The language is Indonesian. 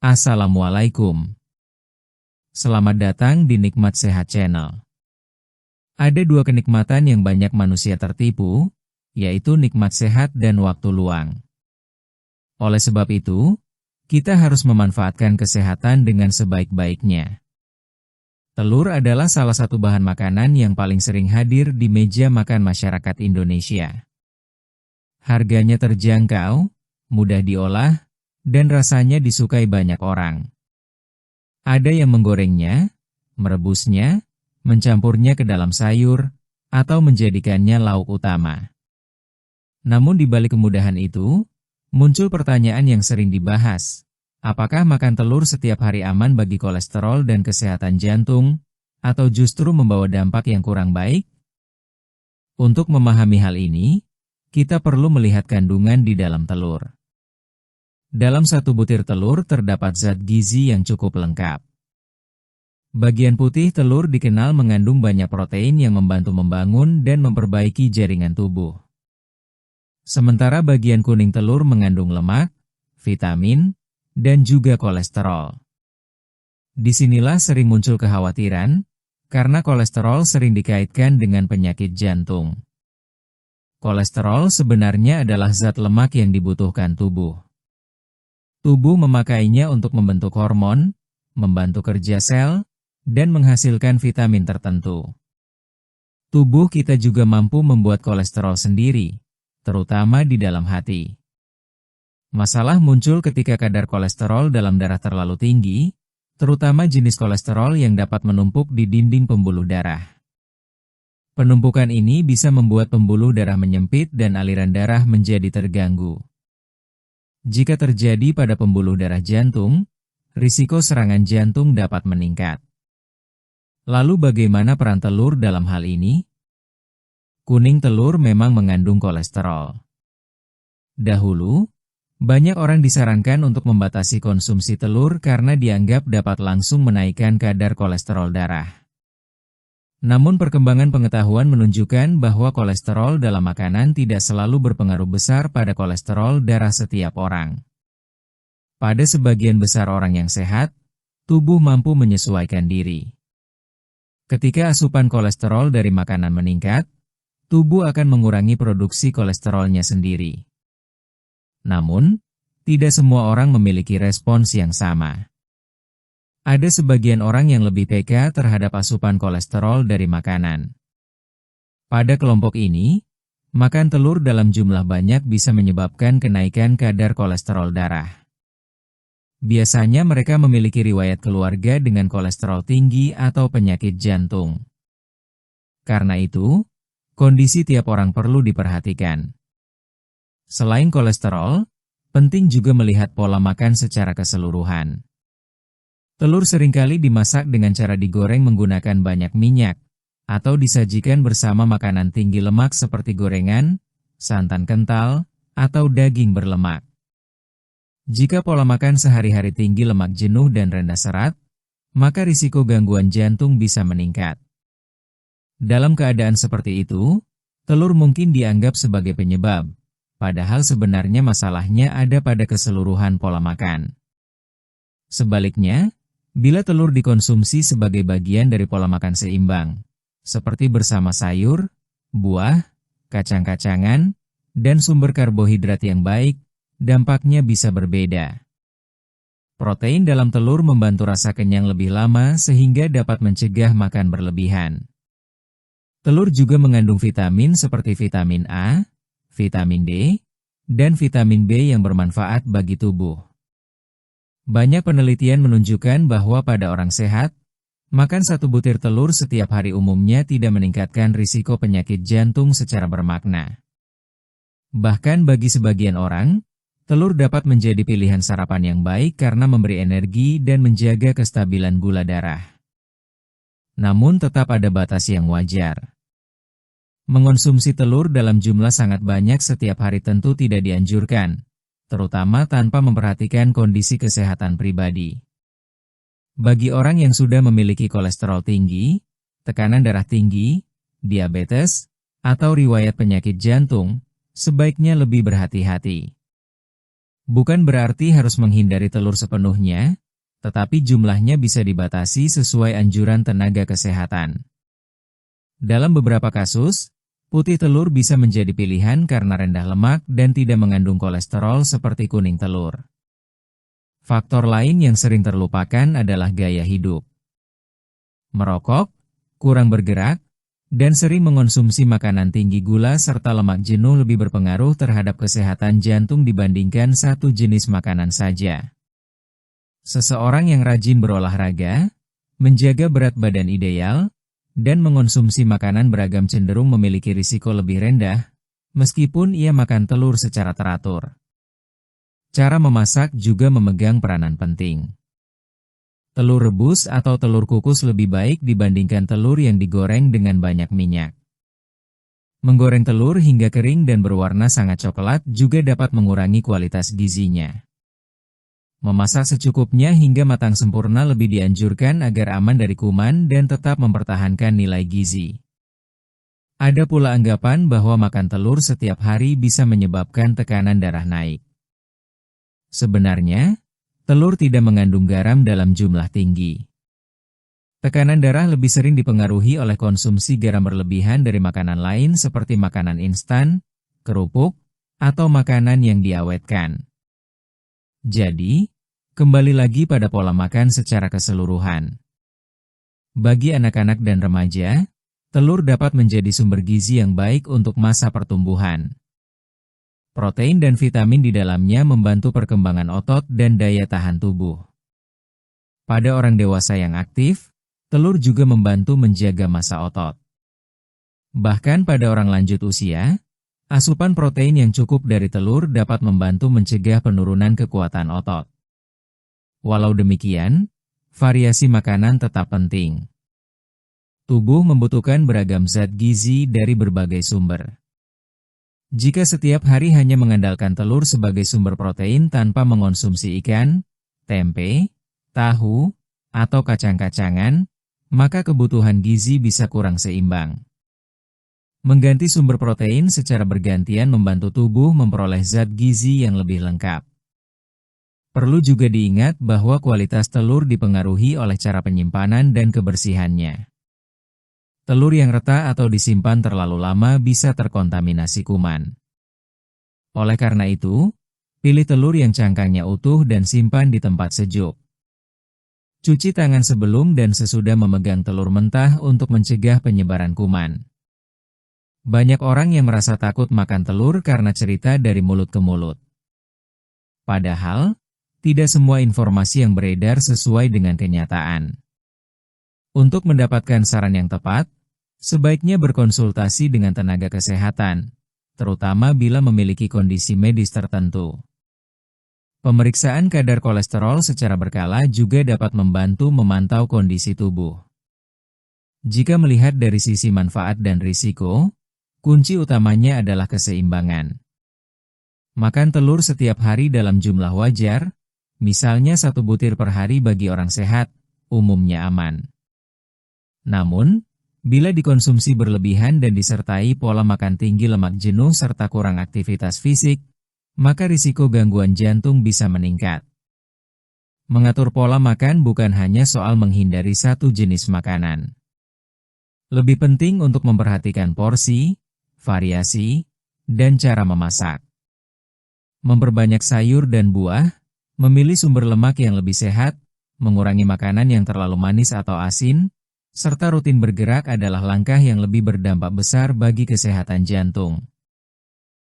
Assalamualaikum. Selamat datang di Nikmat Sehat Channel. Ada dua kenikmatan yang banyak manusia tertipu, yaitu nikmat sehat dan waktu luang. Oleh sebab itu, kita harus memanfaatkan kesehatan dengan sebaik-baiknya. Telur adalah salah satu bahan makanan yang paling sering hadir di meja makan masyarakat Indonesia. Harganya terjangkau, mudah diolah, dan rasanya disukai banyak orang. Ada yang menggorengnya, merebusnya, mencampurnya ke dalam sayur, atau menjadikannya lauk utama. Namun di balik kemudahan itu, muncul pertanyaan yang sering dibahas. Apakah makan telur setiap hari aman bagi kolesterol dan kesehatan jantung, atau justru membawa dampak yang kurang baik? Untuk memahami hal ini, kita perlu melihat kandungan di dalam telur. Dalam satu butir telur terdapat zat gizi yang cukup lengkap. Bagian putih telur dikenal mengandung banyak protein yang membantu membangun dan memperbaiki jaringan tubuh. Sementara bagian kuning telur mengandung lemak, vitamin, dan juga kolesterol. Disinilah sering muncul kekhawatiran, karena kolesterol sering dikaitkan dengan penyakit jantung. Kolesterol sebenarnya adalah zat lemak yang dibutuhkan tubuh. Tubuh memakainya untuk membentuk hormon, membantu kerja sel, dan menghasilkan vitamin tertentu. Tubuh kita juga mampu membuat kolesterol sendiri, terutama di dalam hati. Masalah muncul ketika kadar kolesterol dalam darah terlalu tinggi, terutama jenis kolesterol yang dapat menumpuk di dinding pembuluh darah. Penumpukan ini bisa membuat pembuluh darah menyempit dan aliran darah menjadi terganggu. Jika terjadi pada pembuluh darah jantung, risiko serangan jantung dapat meningkat. Lalu bagaimana peran telur dalam hal ini? Kuning telur memang mengandung kolesterol. Dahulu, banyak orang disarankan untuk membatasi konsumsi telur karena dianggap dapat langsung menaikkan kadar kolesterol darah. Namun perkembangan pengetahuan menunjukkan bahwa kolesterol dalam makanan tidak selalu berpengaruh besar pada kolesterol darah setiap orang. Pada sebagian besar orang yang sehat, tubuh mampu menyesuaikan diri. Ketika asupan kolesterol dari makanan meningkat, tubuh akan mengurangi produksi kolesterolnya sendiri. Namun, tidak semua orang memiliki respons yang sama. Ada sebagian orang yang lebih peka terhadap asupan kolesterol dari makanan. Pada kelompok ini, makan telur dalam jumlah banyak bisa menyebabkan kenaikan kadar kolesterol darah. Biasanya mereka memiliki riwayat keluarga dengan kolesterol tinggi atau penyakit jantung. Karena itu, kondisi tiap orang perlu diperhatikan. Selain kolesterol, penting juga melihat pola makan secara keseluruhan. Telur seringkali dimasak dengan cara digoreng menggunakan banyak minyak, atau disajikan bersama makanan tinggi lemak seperti gorengan, santan kental, atau daging berlemak. Jika pola makan sehari-hari tinggi lemak jenuh dan rendah serat, maka risiko gangguan jantung bisa meningkat. Dalam keadaan seperti itu, telur mungkin dianggap sebagai penyebab, padahal sebenarnya masalahnya ada pada keseluruhan pola makan. Sebaliknya, bila telur dikonsumsi sebagai bagian dari pola makan seimbang, seperti bersama sayur, buah, kacang-kacangan, dan sumber karbohidrat yang baik, dampaknya bisa berbeda. Protein dalam telur membantu rasa kenyang lebih lama sehingga dapat mencegah makan berlebihan. Telur juga mengandung vitamin seperti vitamin A, vitamin D, dan vitamin B yang bermanfaat bagi tubuh. Banyak penelitian menunjukkan bahwa pada orang sehat, makan satu butir telur setiap hari umumnya tidak meningkatkan risiko penyakit jantung secara bermakna. Bahkan bagi sebagian orang, telur dapat menjadi pilihan sarapan yang baik karena memberi energi dan menjaga kestabilan gula darah. Namun tetap ada batas yang wajar. Mengonsumsi telur dalam jumlah sangat banyak setiap hari tentu tidak dianjurkan, terutama tanpa memperhatikan kondisi kesehatan pribadi. Bagi orang yang sudah memiliki kolesterol tinggi, tekanan darah tinggi, diabetes, atau riwayat penyakit jantung, sebaiknya lebih berhati-hati. Bukan berarti harus menghindari telur sepenuhnya, tetapi jumlahnya bisa dibatasi sesuai anjuran tenaga kesehatan. Dalam beberapa kasus, putih telur bisa menjadi pilihan karena rendah lemak dan tidak mengandung kolesterol seperti kuning telur. Faktor lain yang sering terlupakan adalah gaya hidup. Merokok, kurang bergerak, dan sering mengonsumsi makanan tinggi gula serta lemak jenuh lebih berpengaruh terhadap kesehatan jantung dibandingkan satu jenis makanan saja. Seseorang yang rajin berolahraga, menjaga berat badan ideal, dan mengonsumsi makanan beragam cenderung memiliki risiko lebih rendah, meskipun ia makan telur secara teratur. Cara memasak juga memegang peranan penting. Telur rebus atau telur kukus lebih baik dibandingkan telur yang digoreng dengan banyak minyak. Menggoreng telur hingga kering dan berwarna sangat coklat juga dapat mengurangi kualitas gizinya. Memasak secukupnya hingga matang sempurna lebih dianjurkan agar aman dari kuman dan tetap mempertahankan nilai gizi. Ada pula anggapan bahwa makan telur setiap hari bisa menyebabkan tekanan darah naik. Sebenarnya, telur tidak mengandung garam dalam jumlah tinggi. Tekanan darah lebih sering dipengaruhi oleh konsumsi garam berlebihan dari makanan lain seperti makanan instan, kerupuk, atau makanan yang diawetkan. Jadi, kembali lagi pada pola makan secara keseluruhan. Bagi anak-anak dan remaja, telur dapat menjadi sumber gizi yang baik untuk masa pertumbuhan. Protein dan vitamin di dalamnya membantu perkembangan otot dan daya tahan tubuh. Pada orang dewasa yang aktif, telur juga membantu menjaga massa otot. Bahkan pada orang lanjut usia, asupan protein yang cukup dari telur dapat membantu mencegah penurunan kekuatan otot. Walau demikian, variasi makanan tetap penting. Tubuh membutuhkan beragam zat gizi dari berbagai sumber. Jika setiap hari hanya mengandalkan telur sebagai sumber protein tanpa mengonsumsi ikan, tempe, tahu, atau kacang-kacangan, maka kebutuhan gizi bisa kurang seimbang. Mengganti sumber protein secara bergantian membantu tubuh memperoleh zat gizi yang lebih lengkap. Perlu juga diingat bahwa kualitas telur dipengaruhi oleh cara penyimpanan dan kebersihannya. Telur yang retak atau disimpan terlalu lama bisa terkontaminasi kuman. Oleh karena itu, pilih telur yang cangkangnya utuh dan simpan di tempat sejuk. Cuci tangan sebelum dan sesudah memegang telur mentah untuk mencegah penyebaran kuman. Banyak orang yang merasa takut makan telur karena cerita dari mulut ke mulut. Padahal, tidak semua informasi yang beredar sesuai dengan kenyataan. Untuk mendapatkan saran yang tepat, sebaiknya berkonsultasi dengan tenaga kesehatan, terutama bila memiliki kondisi medis tertentu. Pemeriksaan kadar kolesterol secara berkala juga dapat membantu memantau kondisi tubuh. Jika melihat dari sisi manfaat dan risiko, kunci utamanya adalah keseimbangan. Makan telur setiap hari dalam jumlah wajar, misalnya 1 butir per hari bagi orang sehat, umumnya aman. Namun, bila dikonsumsi berlebihan dan disertai pola makan tinggi lemak jenuh serta kurang aktivitas fisik, maka risiko gangguan jantung bisa meningkat. Mengatur pola makan bukan hanya soal menghindari satu jenis makanan. Lebih penting untuk memperhatikan porsi, variasi, dan cara memasak. Memperbanyak sayur dan buah, memilih sumber lemak yang lebih sehat, mengurangi makanan yang terlalu manis atau asin, serta rutin bergerak adalah langkah yang lebih berdampak besar bagi kesehatan jantung.